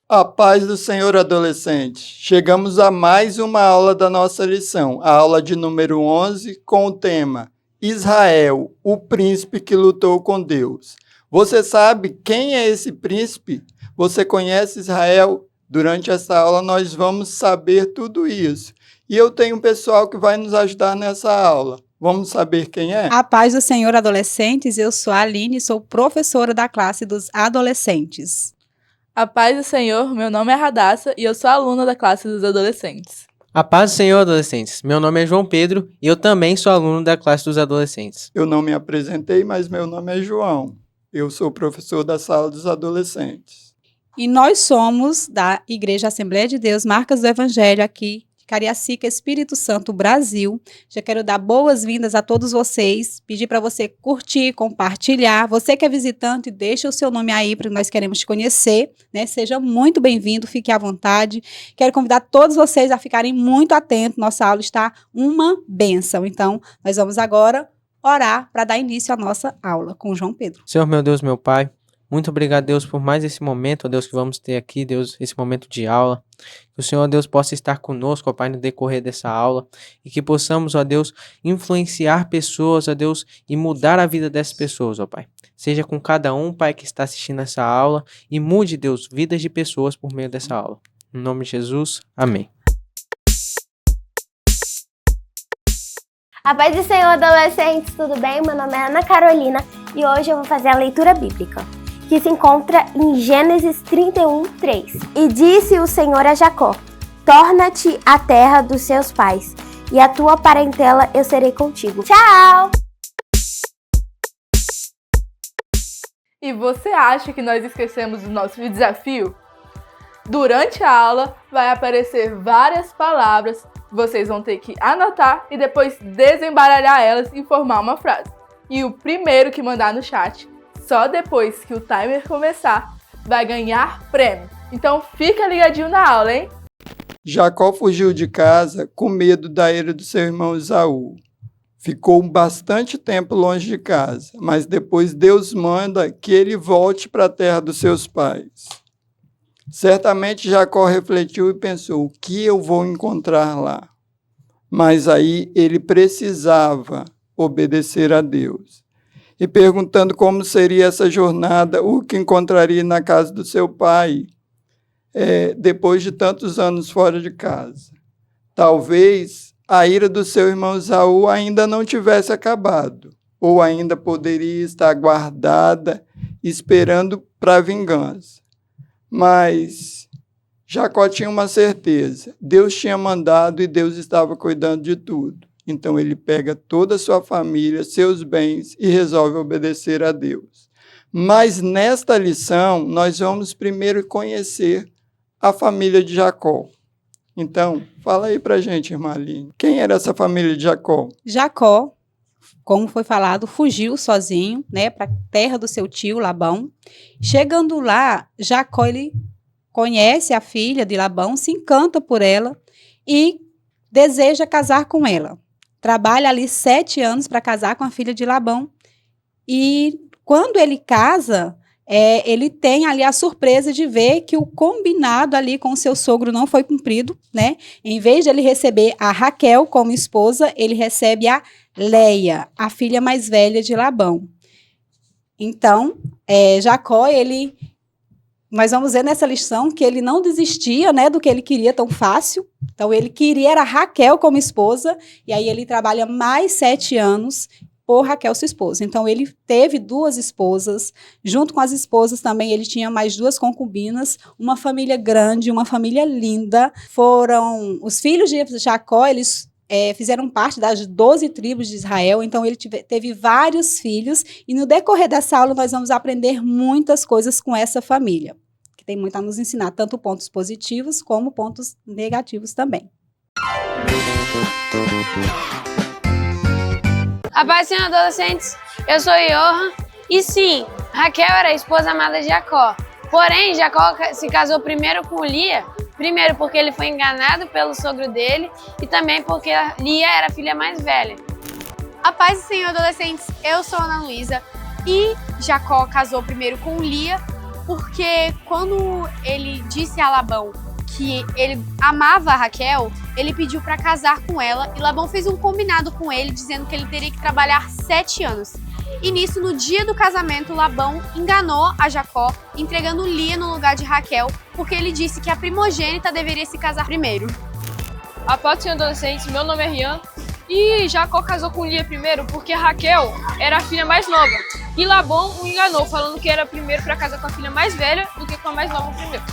A paz do Senhor, adolescente. Chegamos a mais uma aula da nossa lição, a aula de número 11, com o tema Israel, o príncipe que lutou com Deus. Você sabe quem é esse príncipe? Você conhece Israel? Durante essa aula nós vamos saber tudo isso. E eu tenho um pessoal que vai nos ajudar nessa aula. Vamos saber quem é? A paz do Senhor, adolescentes. Eu sou a Aline, sou professora da classe dos adolescentes. A paz do Senhor, meu nome é Radassa e eu sou aluna da classe dos adolescentes. A paz do Senhor, adolescentes. Meu nome é João Pedro e eu também sou aluno da classe dos adolescentes. Eu não me apresentei, mas meu nome é João. Eu sou professor da sala dos adolescentes. E nós somos da Igreja Assembleia de Deus, Marcas do Evangelho, aqui de Cariacica, Espírito Santo, Brasil. Já quero dar boas-vindas a todos vocês, pedir para você curtir, compartilhar. Você que é visitante, deixa o seu nome aí, porque nós queremos te conhecer, né? Seja muito bem-vindo, fique à vontade. Quero convidar todos vocês a ficarem muito atentos, nossa aula está uma bênção. Então, nós vamos agora orar para dar início à nossa aula com João Pedro. Senhor, meu Deus, meu Pai, muito obrigado, Deus, por mais esse momento, ó Deus, que vamos ter aqui, Deus, esse momento de aula. Que o Senhor, Deus, possa estar conosco, ó Pai, no decorrer dessa aula. E que possamos, ó Deus, influenciar pessoas, ó Deus, e mudar a vida dessas pessoas, ó Pai. Seja com cada um, Pai, que está assistindo essa aula. E mude, Deus, vidas de pessoas por meio dessa aula. Em nome de Jesus, amém. A paz do Senhor, adolescentes, tudo bem? Meu nome é Ana Carolina e hoje eu vou fazer a leitura bíblica, que se encontra em Gênesis 31:3. E disse o Senhor a Jacó: torna-te a terra dos seus pais, e a tua parentela eu serei contigo. Tchau! E você acha que nós esquecemos o nosso desafio? Durante a aula vai aparecer várias palavras, vocês vão ter que anotar e depois desembaralhar elas e formar uma frase. E o primeiro que mandar no chat, só depois que o timer começar, vai ganhar prêmio. Então fica ligadinho na aula, hein? Jacó fugiu de casa com medo da ira do seu irmão Esaú. Ficou bastante tempo longe de casa, mas depois Deus manda que ele volte para a terra dos seus pais. Certamente Jacó refletiu e pensou: o que eu vou encontrar lá? Mas aí ele precisava obedecer a Deus. E perguntando como seria essa jornada, o que encontraria na casa do seu pai, depois de tantos anos fora de casa. Talvez a ira do seu irmão Esaú ainda não tivesse acabado, ou ainda poderia estar guardada, esperando para a vingança. Mas Jacó tinha uma certeza: Deus tinha mandado e Deus estava cuidando de tudo. Então ele pega toda a sua família, seus bens e resolve obedecer a Deus. Mas nesta lição, nós vamos primeiro conhecer a família de Jacó. Então, fala aí pra gente, irmã Aline. Quem era essa família de Jacó? Jacó, como foi falado, fugiu sozinho, né, para a terra do seu tio Labão. Chegando lá, Jacó ele conhece a filha de Labão, se encanta por ela e deseja casar com ela. Trabalha ali 7 anos para casar com a filha de Labão. E quando ele casa, ele tem ali a surpresa de ver que o combinado ali com o seu sogro não foi cumprido, né? Em vez de ele receber a Raquel como esposa, ele recebe a Leia, a filha mais velha de Labão. Então, Jacó, nós vamos ver nessa lição que ele não desistia, né, do que ele queria tão fácil. Então, ele queria era Raquel como esposa, e aí ele trabalha mais 7 anos por Raquel, sua esposa. Então, ele teve 2 esposas. Junto com as esposas também, ele tinha mais 2 concubinas, uma família grande, uma família linda. Foram os filhos de Jacó, eles fizeram parte das 12 tribos de Israel, então ele teve vários filhos, e no decorrer dessa aula nós vamos aprender muitas coisas com essa família, que tem muito a nos ensinar, tanto pontos positivos como pontos negativos também. A paz, Senhor, adolescentes, eu sou Johan, e sim, Raquel era a esposa amada de Jacó, porém Jacó se casou primeiro com Lia. Primeiro porque ele foi enganado pelo sogro dele e também porque Lia era a filha mais velha. A paz do Senhor, adolescentes, eu sou Ana Luísa e Jacó casou primeiro com Lia porque quando ele disse a Labão que ele amava a Raquel, ele pediu para casar com ela e Labão fez um combinado com ele, dizendo que ele teria que trabalhar 7 anos. E nisso, no dia do casamento, Labão enganou a Jacó, entregando Lia no lugar de Raquel, porque ele disse que a primogênita deveria se casar primeiro. A paz, senhor adolescentes, meu nome é Rian. E Jacó casou com Lia primeiro porque Raquel era a filha mais nova. E Labão o enganou, falando que era primeiro para casar com a filha mais velha do que com a mais nova primeiro.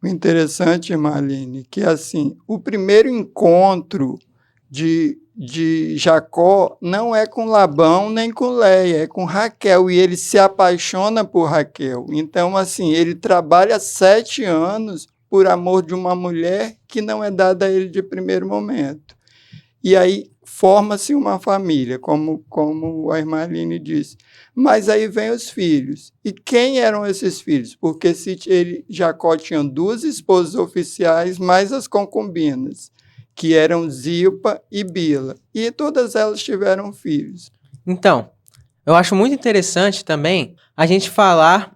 O interessante, Marlene, que assim, o primeiro encontro de Jacó não é com Labão nem com Leia, é com Raquel, e ele se apaixona por Raquel. Então, assim, ele trabalha 7 anos por amor de uma mulher que não é dada a ele de primeiro momento. E aí forma-se uma família, como a irmã Aline disse. Mas aí vem os filhos. E quem eram esses filhos? Porque Jacó tinha 2 esposas oficiais, mais as concubinas, que eram Zilpa e Bila. E todas elas tiveram filhos. Então, eu acho muito interessante também a gente falar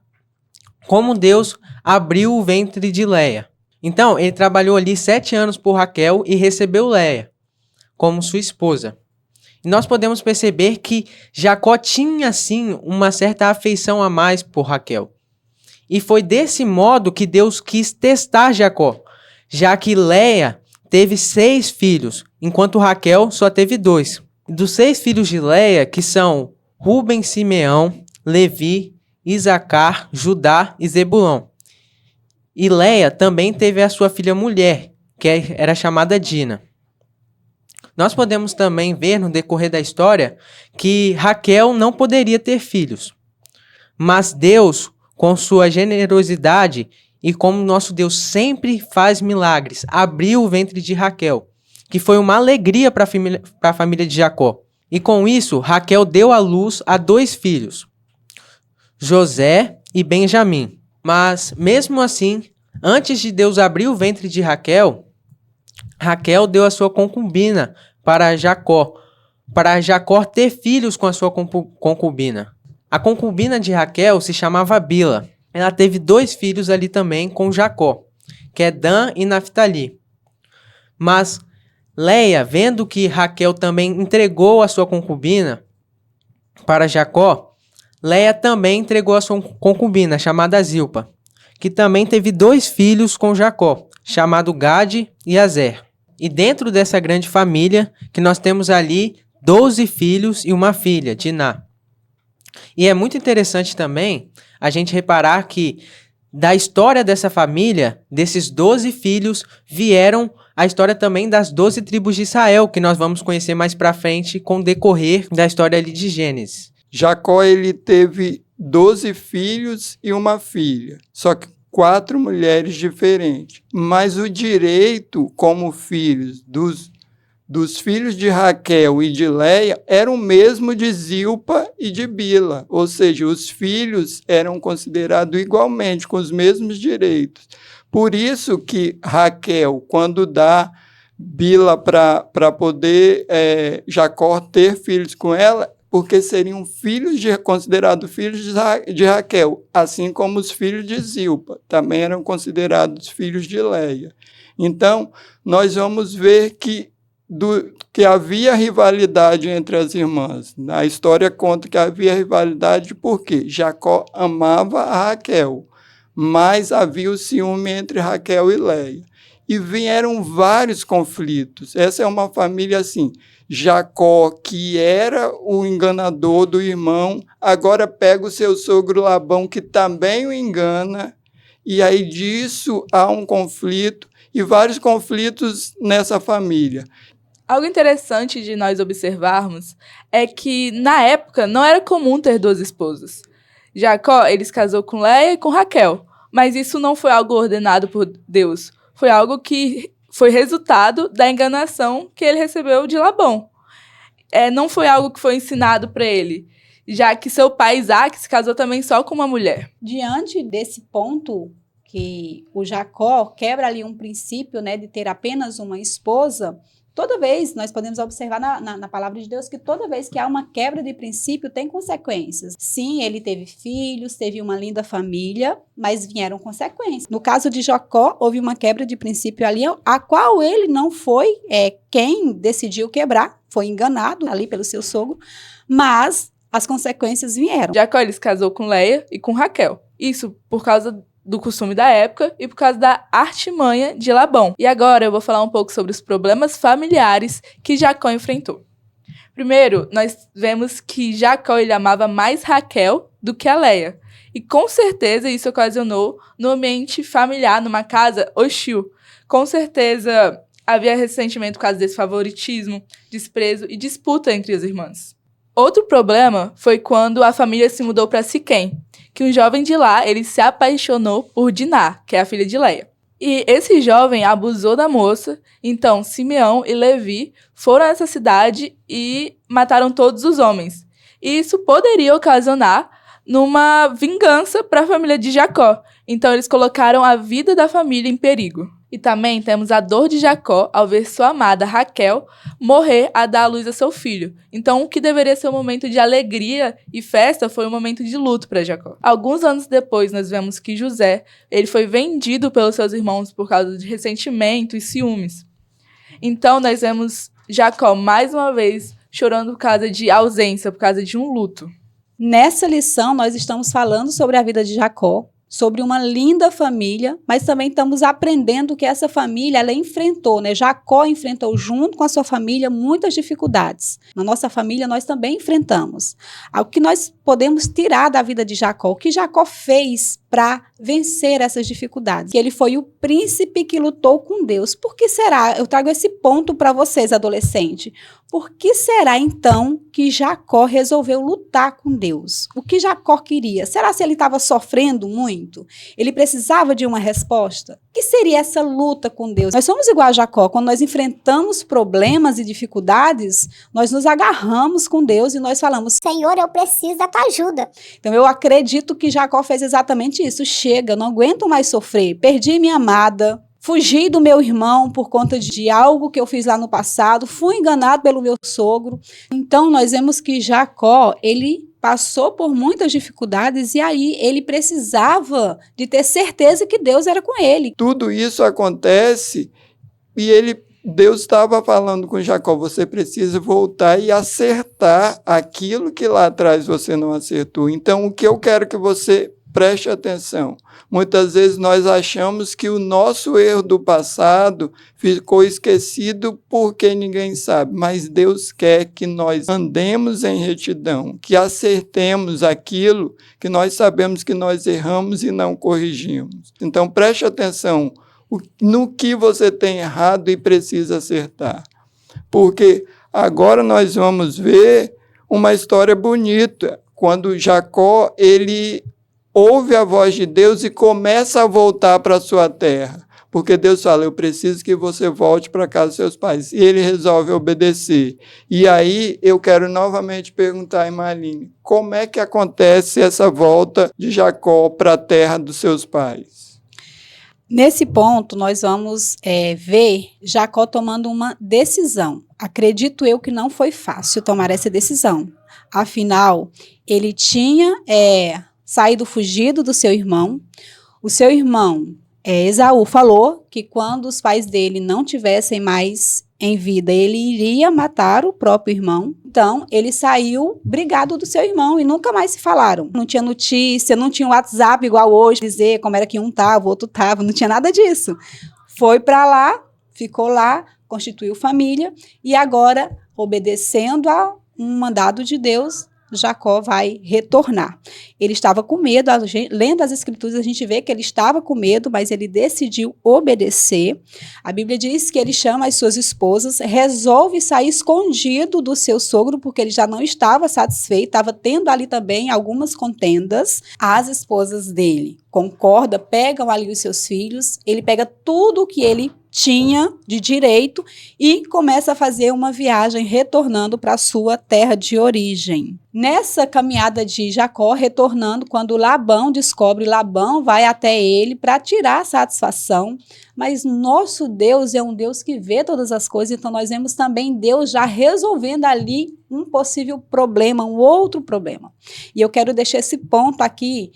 como Deus abriu o ventre de Leia. Então, ele trabalhou ali 7 anos por Raquel e recebeu Leia como sua esposa. E nós podemos perceber que Jacó tinha, sim, uma certa afeição a mais por Raquel. E foi desse modo que Deus quis testar Jacó, já que Leia teve 6 filhos, enquanto Raquel só teve 2. Dos 6 filhos de Leia, que são Ruben, Simeão, Levi, Isacar, Judá e Zebulão. E Leia também teve a sua filha mulher, que era chamada Dina. Nós podemos também ver no decorrer da história que Raquel não poderia ter filhos. Mas Deus, com sua generosidade e como nosso Deus sempre faz milagres, abriu o ventre de Raquel, que foi uma alegria para a família de Jacó. E com isso, Raquel deu à luz a 2 filhos, José e Benjamim. Mas, mesmo assim, antes de Deus abrir o ventre de Raquel, Raquel deu a sua concubina para Jacó ter filhos com a sua concubina. A concubina de Raquel se chamava Bila. Ela teve 2 filhos ali também com Jacó, que é Dan e Naftali. Mas Leia, vendo que Raquel também entregou a sua concubina para Jacó, Leia também entregou a sua concubina, chamada Zilpa, que também teve 2 filhos com Jacó, chamado Gade e Azer. E dentro dessa grande família, que nós temos ali 12 filhos e uma filha, Diná. E é muito interessante também a gente reparar que da história dessa família, desses 12 filhos, vieram a história também das 12 tribos de Israel, que nós vamos conhecer mais para frente com o decorrer da história ali de Gênesis. Jacó ele teve 12 filhos e uma filha, só que 4 mulheres diferentes. Mas o direito como filhos dos filhos de Raquel e de Leia era o mesmo de Zilpa e de Bila, ou seja, os filhos eram considerados igualmente, com os mesmos direitos. Por isso que Raquel, quando dá Bila para poder Jacó ter filhos com ela, porque seriam considerados filhos de Raquel, assim como os filhos de Zilpa, também eram considerados filhos de Leia. Então, nós vamos ver que havia rivalidade entre as irmãs. A história conta que havia rivalidade porque Jacó amava a Raquel, mas havia o ciúme entre Raquel e Leia. E vieram vários conflitos. Essa é uma família assim. Jacó, que era o enganador do irmão, agora pega o seu sogro Labão, que também o engana, e aí disso há um conflito, e vários conflitos nessa família. Algo interessante de nós observarmos é que, na época, não era comum ter 2 esposas. Jacó, ele se casou com Leia e com Raquel, mas isso não foi algo ordenado por Deus. Foi algo que foi resultado da enganação que ele recebeu de Labão. Não foi algo que foi ensinado para ele, já que seu pai Isaac se casou também só com uma mulher. Diante desse ponto, que o Jacó quebra ali um princípio, né, de ter apenas uma esposa, toda vez, nós podemos observar na palavra de Deus que toda vez que há uma quebra de princípio, tem consequências. Sim, ele teve filhos, teve uma linda família, mas vieram consequências. No caso de Jacó, houve uma quebra de princípio ali, a qual ele não foi quem decidiu quebrar, foi enganado ali pelo seu sogro, mas as consequências vieram. Jacó ele se casou com Leia e com Raquel. Isso por causa do costume da época e por causa da artimanha de Labão. E agora eu vou falar um pouco sobre os problemas familiares que Jacó enfrentou. Primeiro, nós vemos que Jacó ele amava mais Raquel do que a Leia. E com certeza isso ocasionou no ambiente familiar, numa casa hostil. Com certeza havia ressentimento por causa desse favoritismo, desprezo e disputa entre as irmãs. Outro problema foi quando a família se mudou para Siquém, que um jovem de lá ele se apaixonou por Diná, que é a filha de Leia. E esse jovem abusou da moça, então Simeão e Levi foram a essa cidade e mataram todos os homens. E isso poderia ocasionar numa vingança para a família de Jacó. Então eles colocaram a vida da família em perigo. E também temos a dor de Jacó ao ver sua amada Raquel morrer a dar à luz a seu filho. Então, o que deveria ser um momento de alegria e festa foi um momento de luto para Jacó. Alguns anos depois, nós vemos que José ele foi vendido pelos seus irmãos por causa de ressentimento e ciúmes. Então, nós vemos Jacó, mais uma vez, chorando por causa de ausência, por causa de um luto. Nessa lição, nós estamos falando sobre a vida de Jacó, sobre uma linda família, mas também estamos aprendendo que essa família, ela enfrentou, né? Jacó enfrentou junto com a sua família muitas dificuldades. Na nossa família, nós também enfrentamos. O que nós podemos tirar da vida de Jacó? O que Jacó fez para vencer essas dificuldades? Que ele foi o príncipe que lutou com Deus. Por que será? Eu trago esse ponto para vocês, adolescentes. Por que será, então, que Jacó resolveu lutar com Deus? O que Jacó queria? Será se ele estava sofrendo muito? Ele precisava de uma resposta? O que seria essa luta com Deus? Nós somos igual a Jacó. Quando nós enfrentamos problemas e dificuldades, nós nos agarramos com Deus e nós falamos: Senhor, eu preciso da tua ajuda. Então, eu acredito que Jacó fez exatamente isso. Chega, eu não aguento mais sofrer. Perdi minha amada. Fugi do meu irmão por conta de algo que eu fiz lá no passado. Fui enganado pelo meu sogro. Então, nós vemos que Jacó, ele passou por muitas dificuldades e aí ele precisava de ter certeza que Deus era com ele. Tudo isso acontece e Deus estava falando com Jacó: você precisa voltar e acertar aquilo que lá atrás você não acertou. Então, o que eu quero que você preste atenção. Muitas vezes nós achamos que o nosso erro do passado ficou esquecido porque ninguém sabe, mas Deus quer que nós andemos em retidão, que acertemos aquilo que nós sabemos que nós erramos e não corrigimos. Então preste atenção no que você tem errado e precisa acertar. Porque agora nós vamos ver uma história bonita, quando Jacó, ele ouve a voz de Deus e começa a voltar para a sua terra. Porque Deus fala: eu preciso que você volte para a casa dos seus pais. E ele resolve obedecer. E aí eu quero novamente perguntar a Marlene: como é que acontece essa volta de Jacó para a terra dos seus pais? Nesse ponto, nós vamos ver Jacó tomando uma decisão. Acredito eu que não foi fácil tomar essa decisão. Afinal, ele tinha saído fugido do seu irmão. O seu irmão, Esaú, falou que quando os pais dele não tivessem mais em vida, ele iria matar o próprio irmão. Então, ele saiu brigado do seu irmão e nunca mais se falaram. Não tinha notícia, não tinha WhatsApp igual hoje, dizer como era que um estava, o outro estava, não tinha nada disso. Foi para lá, ficou lá, constituiu família e agora, obedecendo a um mandado de Deus, Jacó vai retornar. Ele estava com medo, lendo as escrituras a gente vê que ele estava com medo, mas ele decidiu obedecer. A Bíblia diz que ele chama as suas esposas, resolve sair escondido do seu sogro, porque ele já não estava satisfeito, estava tendo ali também algumas contendas. As esposas dele concordam, pegam ali os seus filhos, ele pega tudo o que ele tinha de direito e começa a fazer uma viagem retornando para a sua terra de origem. Nessa caminhada de Jacó, retornando, quando Labão descobre, Labão vai até ele para tirar satisfação, mas nosso Deus é um Deus que vê todas as coisas, então nós vemos também Deus já resolvendo ali um possível problema, um outro problema. E eu quero deixar esse ponto aqui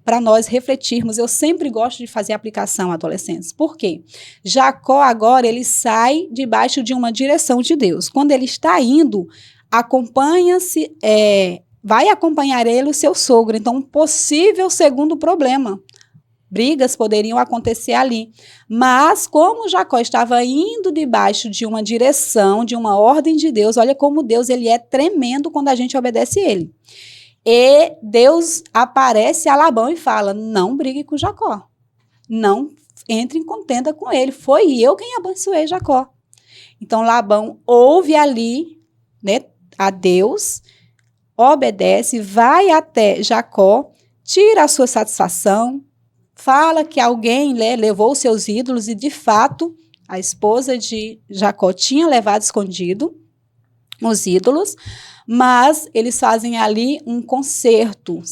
para nós refletirmos. Eu sempre gosto de fazer aplicação, adolescentes. Por quê? Jacó agora, ele sai debaixo de uma direção de Deus. Quando ele está indo, vai acompanhar ele o seu sogro. Então, um possível segundo problema. Brigas poderiam acontecer ali. Mas, como Jacó estava indo debaixo de uma direção, de uma ordem de Deus, olha como Deus ele é tremendo quando a gente obedece ele. E Deus aparece a Labão e fala, não brigue com Jacó. Não entre em contenda com ele. Foi eu quem abençoei Jacó. Então, Labão ouve ali, né, a Deus, obedece, vai até Jacó, tira a sua satisfação, fala que alguém levou seus ídolos e, de fato, a esposa de Jacó tinha levado escondido os ídolos, mas eles fazem ali um concerto.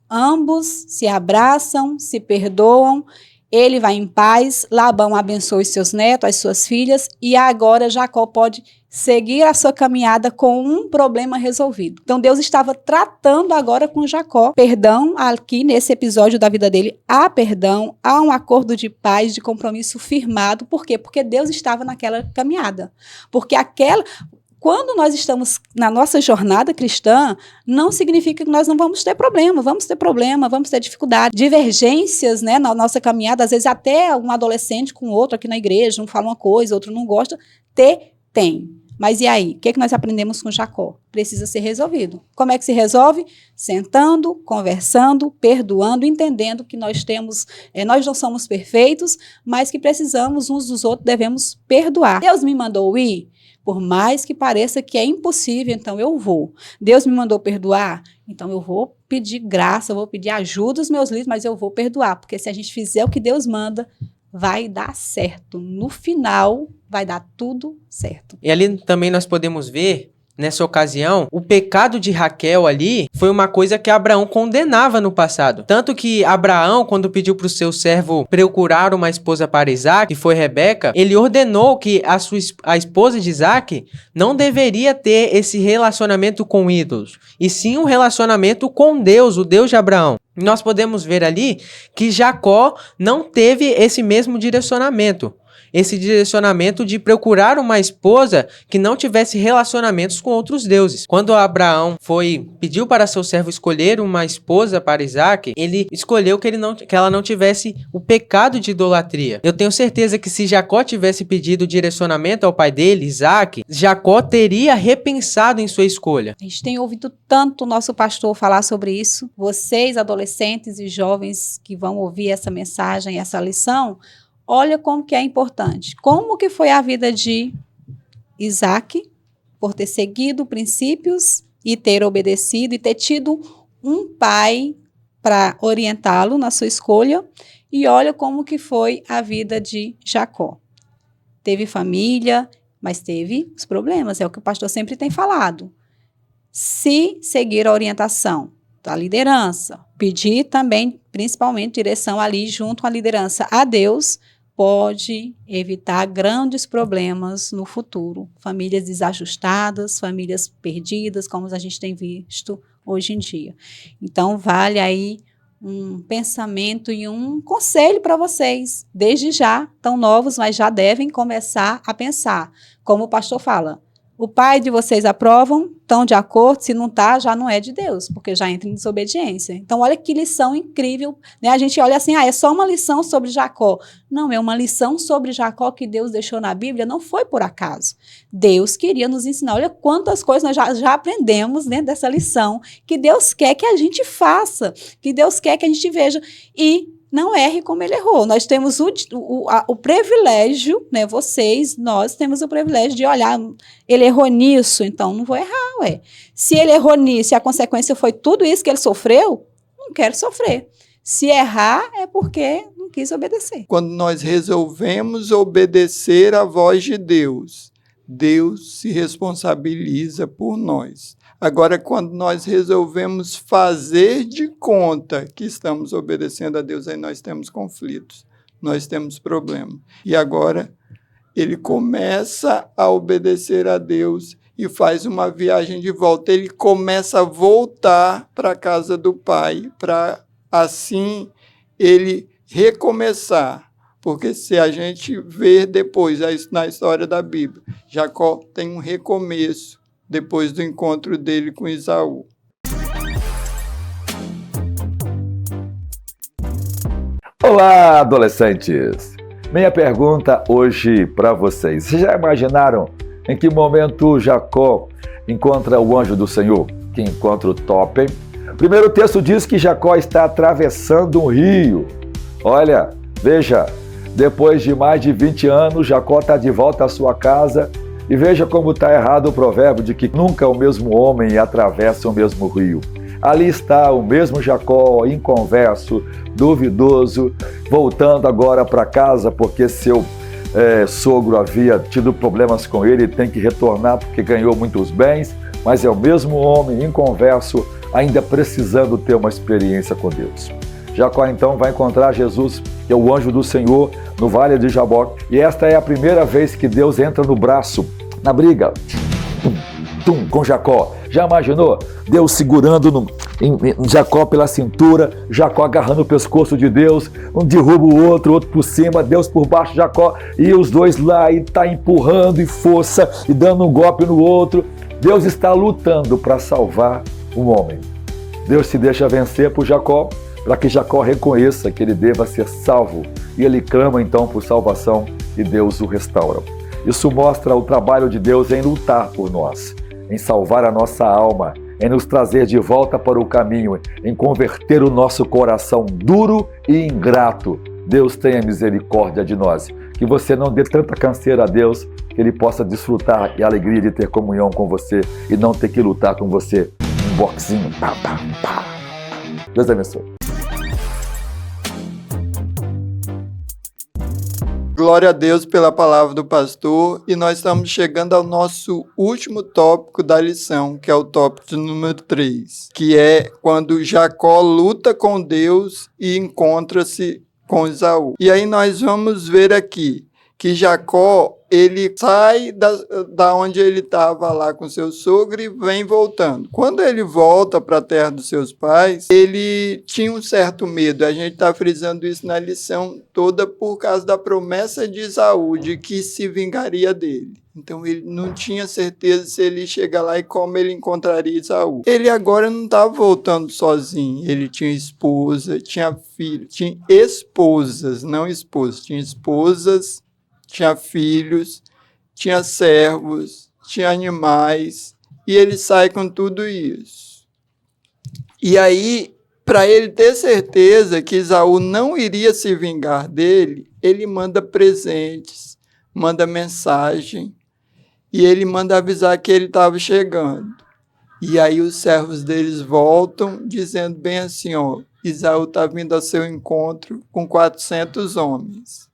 Ambos se abraçam, se perdoam, ele vai em paz, Labão abençoa os seus netos, as suas filhas, e agora Jacó pode seguir a sua caminhada com um problema resolvido. Então, Deus estava tratando agora com Jacó. Perdão, aqui nesse episódio da vida dele, há perdão, há um acordo de paz, de compromisso firmado. Por quê? Porque Deus estava naquela caminhada. Porque quando nós estamos na nossa jornada cristã, não significa que nós não vamos ter problema, vamos ter dificuldade, divergências, né, na nossa caminhada, às vezes até um adolescente com outro aqui na igreja, um fala uma coisa, outro não gosta, tem. Mas e aí? O que nós aprendemos com Jacó? Precisa ser resolvido. Como é que se resolve? Sentando, conversando, perdoando, entendendo que nós não somos perfeitos, mas que precisamos uns dos outros, devemos perdoar. Deus me mandou ir? Por mais que pareça que é impossível, então eu vou. Deus me mandou perdoar? Então eu vou pedir graça, eu vou pedir ajuda aos meus líderes, mas eu vou perdoar. Porque se a gente fizer o que Deus manda, vai dar certo. No final, vai dar tudo certo. E ali também nós podemos ver, nessa ocasião, o pecado de Raquel ali foi uma coisa que Abraão condenava no passado. Tanto que Abraão, quando pediu para o seu servo procurar uma esposa para Isaac, que foi Rebeca, ele ordenou que a esposa de Isaac não deveria ter esse relacionamento com ídolos, e sim um relacionamento com Deus, o Deus de Abraão. Nós podemos ver ali que Jacó não teve esse mesmo direcionamento. Esse direcionamento de procurar uma esposa que não tivesse relacionamentos com outros deuses. Quando Abraão pediu para seu servo escolher uma esposa para Isaac, ele escolheu que ela não tivesse o pecado de idolatria. Eu tenho certeza que se Jacó tivesse pedido direcionamento ao pai dele, Isaac, Jacó teria repensado em sua escolha. A gente tem ouvido tanto o nosso pastor falar sobre isso. Vocês, adolescentes e jovens que vão ouvir essa mensagem, essa lição, olha como que é importante. Como que foi a vida de Isaac, por ter seguido princípios e ter obedecido e ter tido um pai para orientá-lo na sua escolha. E olha como que foi a vida de Jacó. Teve família, mas teve os problemas. É o que o pastor sempre tem falado. Se seguir a orientação da liderança, pedir também, principalmente, direção ali junto à liderança a Deus, pode evitar grandes problemas no futuro. Famílias desajustadas, famílias perdidas, como a gente tem visto hoje em dia. Então, vale aí um pensamento e um conselho para vocês. Desde já, tão novos, mas já devem começar a pensar. Como o pastor fala, o pai de vocês aprovam, estão de acordo, se não está, já não é de Deus, porque já entra em desobediência. Então, olha que lição incrível, né? A gente olha assim, é só uma lição sobre Jacó. Não, é uma lição sobre Jacó que Deus deixou na Bíblia, não foi por acaso. Deus queria nos ensinar, olha quantas coisas nós já aprendemos dentro dessa lição, que Deus quer que a gente faça, que Deus quer que a gente veja, e não erre como ele errou. Nós temos o privilégio, né? Nós temos o privilégio de olhar, ele errou nisso, então não vou errar, ué. Se ele errou nisso e a consequência foi tudo isso que ele sofreu, não quero sofrer. Se errar é porque não quis obedecer. Quando nós resolvemos obedecer à voz de Deus, Deus se responsabiliza por nós. Agora, quando nós resolvemos fazer de conta que estamos obedecendo a Deus, aí nós temos conflitos, nós temos problemas. E agora, ele começa a obedecer a Deus e faz uma viagem de volta. Ele começa a voltar para a casa do pai, para assim ele recomeçar. Porque se a gente ver depois na história da Bíblia, Jacó tem um recomeço depois do encontro dele com Esaú. Olá, adolescentes! Minha pergunta hoje para vocês. Vocês já imaginaram em que momento Jacó encontra o anjo do Senhor? Que encontro top, hein? Primeiro o texto diz que Jacó está atravessando um rio. Olha, veja, depois de mais de 20 anos, Jacó está de volta à sua casa e veja como está errado o provérbio de que nunca o mesmo homem atravessa o mesmo rio. Ali está o mesmo Jacó, inconverso, duvidoso, voltando agora para casa porque seu sogro havia tido problemas com ele e tem que retornar porque ganhou muitos bens, mas é o mesmo homem, inconverso, ainda precisando ter uma experiência com Deus. Jacó então vai encontrar Jesus, que é o anjo do Senhor, no vale de Jaboque, e esta é a primeira vez que Deus entra no braço, na briga, com Jacó. Já imaginou? Deus segurando em Jacó pela cintura, Jacó agarrando o pescoço de Deus, um derruba o outro por cima, Deus por baixo, Jacó, e os dois lá, e está empurrando e força, e dando um golpe no outro. Deus está lutando para salvar um homem. Deus se deixa vencer por Jacó, para que Jacó reconheça que ele deva ser salvo. E ele clama então por salvação e Deus o restaura. Isso mostra o trabalho de Deus em lutar por nós, em salvar a nossa alma, em nos trazer de volta para o caminho, em converter o nosso coração duro e ingrato. Deus tenha misericórdia de nós. Que você não dê tanta canseira a Deus, que Ele possa desfrutar e a alegria de ter comunhão com você e não ter que lutar com você. Um boxinho. Pá, pá, pá. Deus abençoe. Glória a Deus pela palavra do pastor, e nós estamos chegando ao nosso último tópico da lição, que é o tópico número 3, que é quando Jacó luta com Deus e encontra-se com Esaú. E aí nós vamos ver aqui que Jacó, ele sai da onde ele estava lá com seu sogro e vem voltando. Quando ele volta para a terra dos seus pais, ele tinha um certo medo. A gente está frisando isso na lição toda por causa da promessa de Esaú, de que se vingaria dele. Então ele não tinha certeza se ele chega lá e como ele encontraria Esaú. Ele agora não estava voltando sozinho. Ele tinha esposa, tinha filho, tinha esposas, não esposas, tinha esposas, tinha filhos, tinha servos, tinha animais, e ele sai com tudo isso. E aí, para ele ter certeza que Esaú não iria se vingar dele, ele manda presentes, manda mensagem, e ele manda avisar que ele estava chegando. E aí os servos deles voltam, dizendo bem assim, ó, Esaú está vindo ao seu encontro com 400 homens.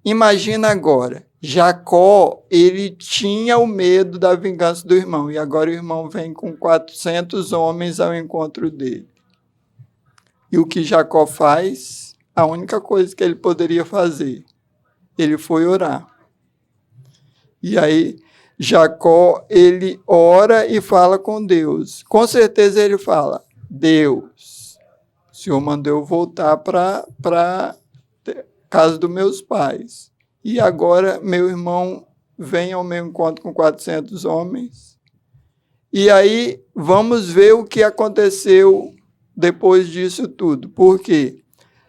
Imagina agora, Jacó, ele tinha o medo da vingança do irmão, e agora o irmão vem com 400 homens ao encontro dele. E o que Jacó faz? A única coisa que ele poderia fazer, ele foi orar. E aí, Jacó, ele ora e fala com Deus. Com certeza ele fala, Deus, o Senhor mandou eu voltar para casa dos meus pais. E agora meu irmão vem ao meu encontro com 400 homens. E aí vamos ver o que aconteceu depois disso tudo. Por quê?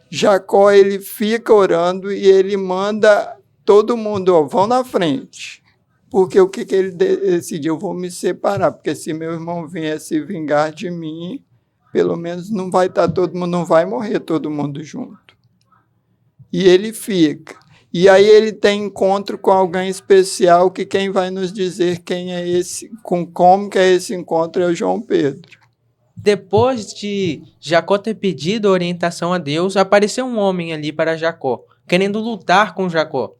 Jacó, ele fica orando e ele manda todo mundo, ó, vão na frente. Porque o que ele decidiu? Eu vou me separar, porque se meu irmão vier se vingar de mim, pelo menos não vai estar todo mundo, não vai morrer todo mundo junto. E ele fica. E aí ele tem encontro com alguém especial, que quem vai nos dizer quem é esse, como que é esse encontro é o João Pedro. Depois de Jacó ter pedido orientação a Deus, apareceu um homem ali para Jacó, querendo lutar com Jacó.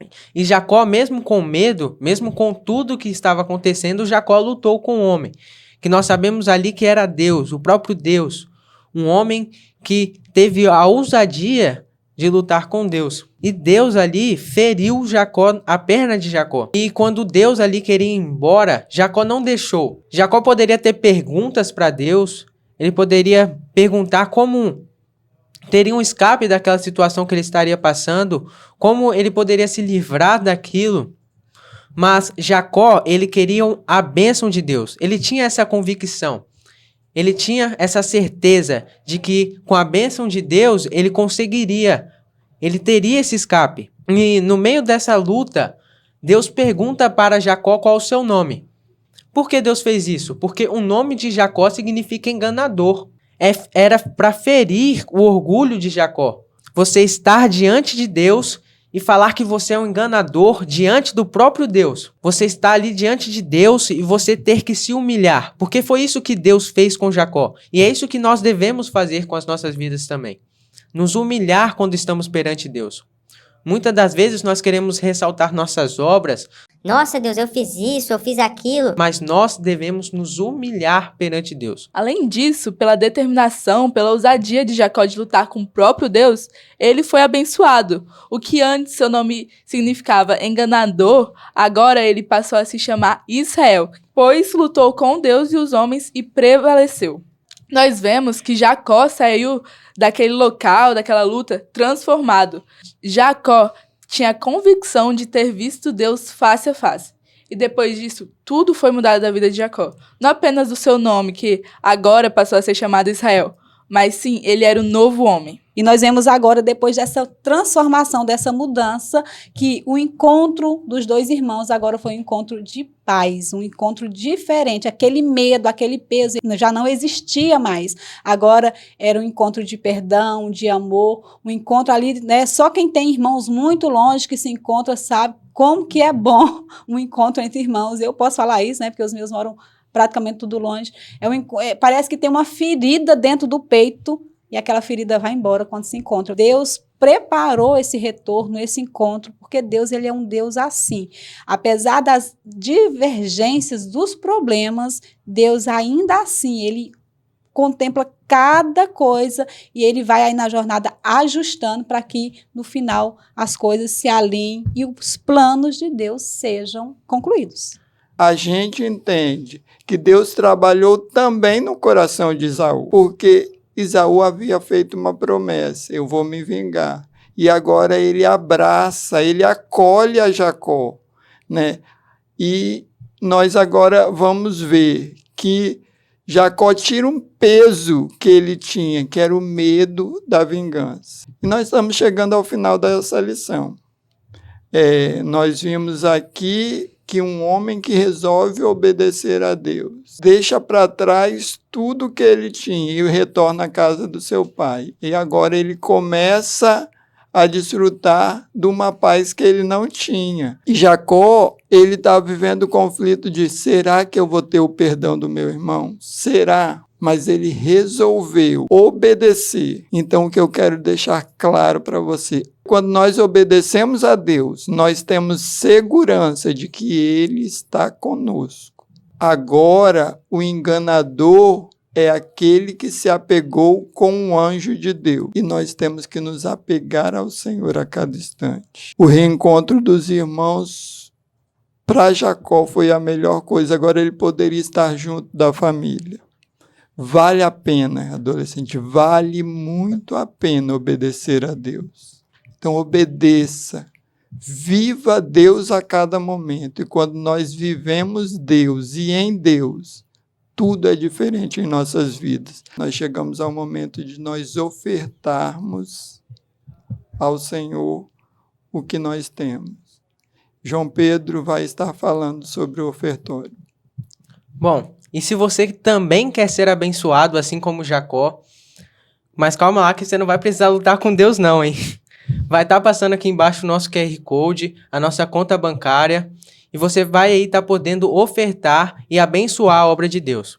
pai. E Jacó, mesmo com medo, mesmo com tudo que estava acontecendo, Jacó lutou com o homem, que nós sabemos ali que era Deus, o próprio Deus, um homem que teve a ousadia de lutar com Deus. E Deus ali feriu Jacó, a perna de Jacó. E quando Deus ali queria ir embora, Jacó não deixou. Jacó poderia ter perguntas para Deus, ele poderia perguntar como teria um escape daquela situação que ele estaria passando, como ele poderia se livrar daquilo. Mas Jacó, ele queria a bênção de Deus. Ele tinha essa convicção. Ele tinha essa certeza de que com a bênção de Deus, ele conseguiria, ele teria esse escape. E no meio dessa luta, Deus pergunta para Jacó qual o seu nome. Por que Deus fez isso? Porque o nome de Jacó significa enganador. Era para ferir o orgulho de Jacó. Você estar diante de Deus e falar que você é um enganador diante do próprio Deus. Você está ali diante de Deus e você ter que se humilhar. Porque foi isso que Deus fez com Jacó. E é isso que nós devemos fazer com as nossas vidas também. Nos humilhar quando estamos perante Deus. Muitas das vezes nós queremos ressaltar nossas obras. Nossa, Deus, eu fiz isso, eu fiz aquilo. Mas nós devemos nos humilhar perante Deus. Além disso, pela determinação, pela ousadia de Jacó de lutar com o próprio Deus, ele foi abençoado. O que antes seu nome significava enganador, agora ele passou a se chamar Israel, pois lutou com Deus e os homens e prevaleceu. Nós vemos que Jacó saiu daquele local, daquela luta, transformado. Jacó tinha a convicção de ter visto Deus face a face. E depois disso, tudo foi mudado da vida de Jacó. Não apenas o seu nome, que agora passou a ser chamado Israel, mas sim, ele era o novo homem. E nós vemos agora, depois dessa transformação, dessa mudança, que o encontro dos dois irmãos agora foi um encontro de paz, um encontro diferente. Aquele medo, aquele peso já não existia mais. Agora era um encontro de perdão, de amor, um encontro ali, né? Só quem tem irmãos muito longe que se encontra sabe como que é bom um encontro entre irmãos. Eu posso falar isso, né? Porque os meus moram praticamente tudo longe. Parece que tem uma ferida dentro do peito e aquela ferida vai embora quando se encontra. Deus preparou esse retorno, esse encontro, porque Deus, ele é um Deus assim. Apesar das divergências, dos problemas, Deus ainda assim, ele contempla cada coisa e ele vai aí na jornada ajustando para que no final as coisas se alinhem e os planos de Deus sejam concluídos. A gente entende que Deus trabalhou também no coração de Esaú, porque Esaú havia feito uma promessa, eu vou me vingar. E agora ele abraça, ele acolhe a Jacó, né? E nós agora vamos ver que Jacó tira um peso que ele tinha, que era o medo da vingança. E nós estamos chegando ao final dessa lição. Nós vimos aqui que um homem que resolve obedecer a Deus deixa para trás tudo que ele tinha e retorna à casa do seu pai. E agora ele começa a desfrutar de uma paz que ele não tinha. E Jacó, ele estava vivendo o conflito de: será que eu vou ter o perdão do meu irmão? Será? Mas ele resolveu obedecer. Então, o que eu quero deixar claro para você: quando nós obedecemos a Deus, nós temos segurança de que Ele está conosco. Agora, o enganador é aquele que se apegou com um anjo de Deus. E nós temos que nos apegar ao Senhor a cada instante. O reencontro dos irmãos, para Jacó, foi a melhor coisa. Agora ele poderia estar junto da família. Vale a pena, adolescente, vale muito a pena obedecer a Deus. Então, obedeça. Viva Deus a cada momento. E quando nós vivemos Deus e em Deus, tudo é diferente em nossas vidas. Nós chegamos ao momento de nós ofertarmos ao Senhor o que nós temos. João Pedro vai estar falando sobre o ofertório. Bom, e se você também quer ser abençoado, assim como Jacó, mas calma lá que você não vai precisar lutar com Deus não, hein? Vai estar passando aqui embaixo o nosso QR Code, a nossa conta bancária, e você vai aí estar podendo ofertar e abençoar a obra de Deus.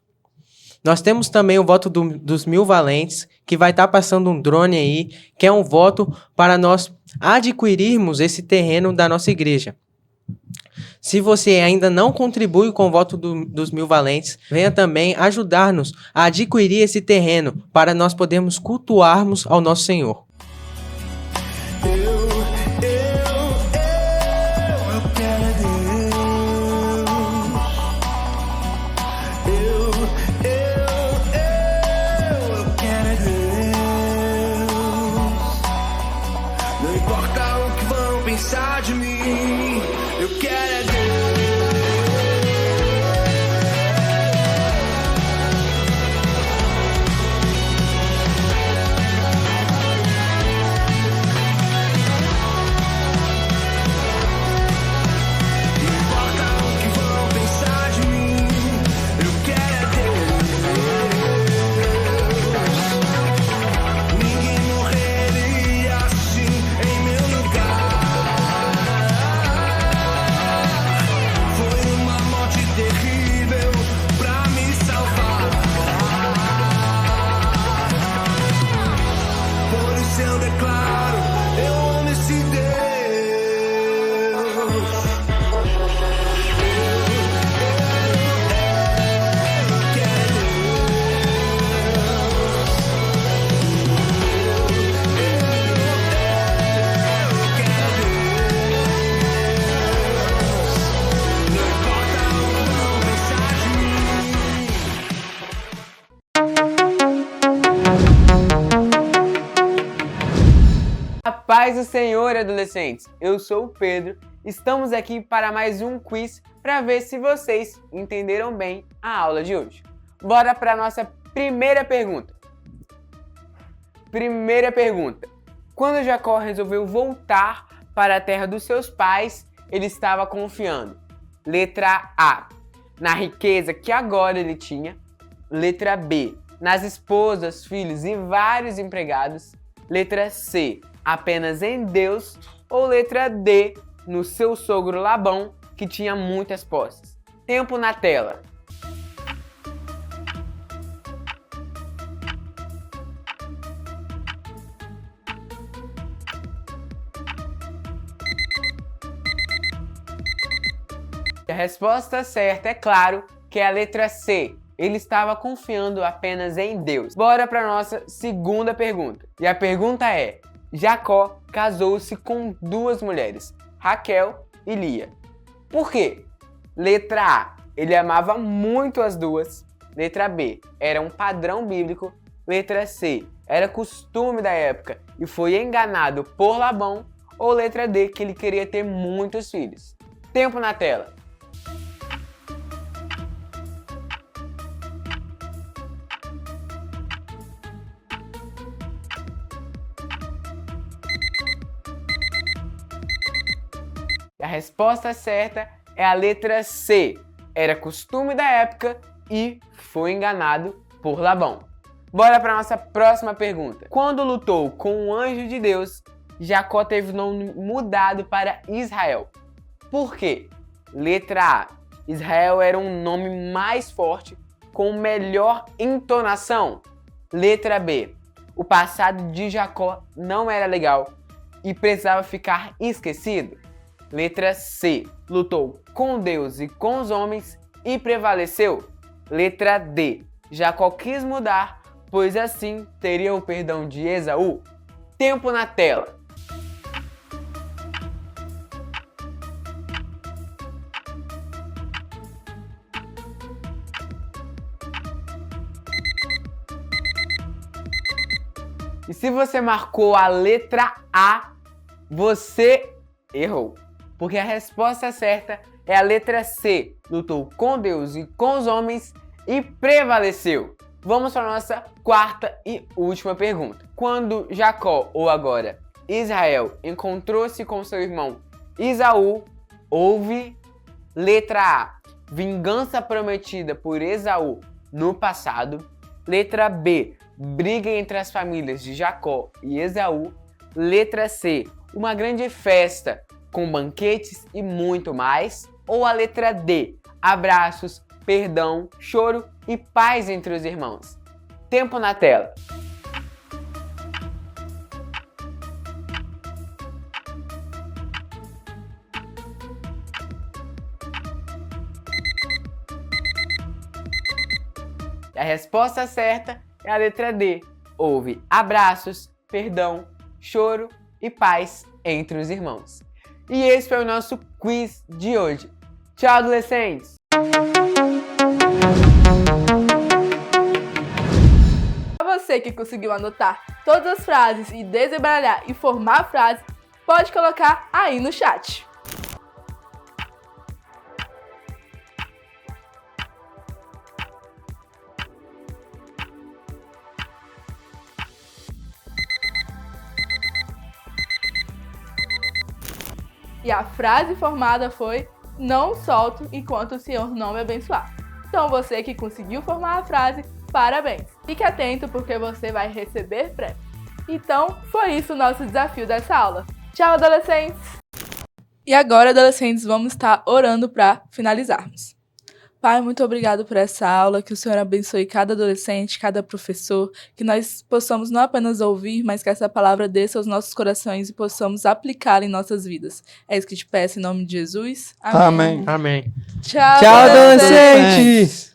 Nós temos também o voto dos 1000 valentes, que vai estar passando um drone aí, que é um voto para nós adquirirmos esse terreno da nossa igreja. Se você ainda não contribui com o voto dos 1000 valentes, venha também ajudar-nos a adquirir esse terreno para nós podermos cultuarmos ao nosso Senhor. Não importa o que vão pensar de mim, eu quero é Deus. Não importa o que vão pensar de mim, eu quero é Deus. Ninguém morreria assim em meu lugar. Foi uma morte terrível pra me salvar. Por isso eu declaro, eu amo esse Deus. A paz do Senhor, adolescentes! Eu sou o Pedro, estamos aqui para mais um quiz para ver se vocês entenderam bem a aula de hoje. Bora para a nossa primeira pergunta. Primeira pergunta. Quando Jacó resolveu voltar para a terra dos seus pais, ele estava confiando. Letra A, na riqueza que agora ele tinha. Letra B, nas esposas, filhos e vários empregados. Letra C, apenas em Deus. Ou letra D, no seu sogro Labão, que tinha muitas posses. Tempo na tela. A resposta certa é claro que é a letra C. Ele estava confiando apenas em Deus. Bora para nossa segunda pergunta. E a pergunta é: Jacó casou-se com duas mulheres, Raquel e Lia. Por quê? Letra A, ele amava muito as duas. Letra B, era um padrão bíblico. Letra C, era costume da época e foi enganado por Labão. Ou letra D, que ele queria ter muitos filhos. Tempo na tela. A resposta certa é a letra C. Era costume da época e foi enganado por Labão. Bora para nossa próxima pergunta. Quando lutou com o anjo de Deus, Jacó teve o nome mudado para Israel. Por quê? Letra A. Israel era um nome mais forte, com melhor entonação. Letra B. O passado de Jacó não era legal e precisava ficar esquecido. Letra C. Lutou com Deus e com os homens e prevaleceu. Letra D. Jacó quis mudar, pois assim teria o perdão de Esaú. Tempo na tela. E se você marcou a letra A, você errou. Porque a resposta certa é a letra C. Lutou com Deus e com os homens e prevaleceu. Vamos para a nossa quarta e última pergunta. Quando Jacó, ou agora Israel, encontrou-se com seu irmão Esaú, houve letra A, vingança prometida por Esaú no passado. Letra B, briga entre as famílias de Jacó e Esaú. Letra C, uma grande festa com banquetes e muito mais. Ou a letra D, abraços, perdão, choro e paz entre os irmãos. Tempo na tela. A resposta certa é a letra D. Houve abraços, perdão, choro e paz entre os irmãos. E esse foi o nosso quiz de hoje. Tchau, adolescentes! Para você que conseguiu anotar todas as frases e desembaralhar e formar a frase, pode colocar aí no chat. E a frase formada foi: não solto enquanto o Senhor não me abençoar. Então você que conseguiu formar a frase, parabéns! Fique atento porque você vai receber prêmio. Então foi isso o nosso desafio dessa aula. Tchau, adolescentes! E agora, adolescentes, vamos estar orando para finalizarmos. Pai, muito obrigado por essa aula, que o Senhor abençoe cada adolescente, cada professor, que nós possamos não apenas ouvir, mas que essa palavra desça aos nossos corações e possamos aplicar em nossas vidas. É isso que te peço em nome de Jesus. Amém. Amém. Tchau, Tchau, adolescentes!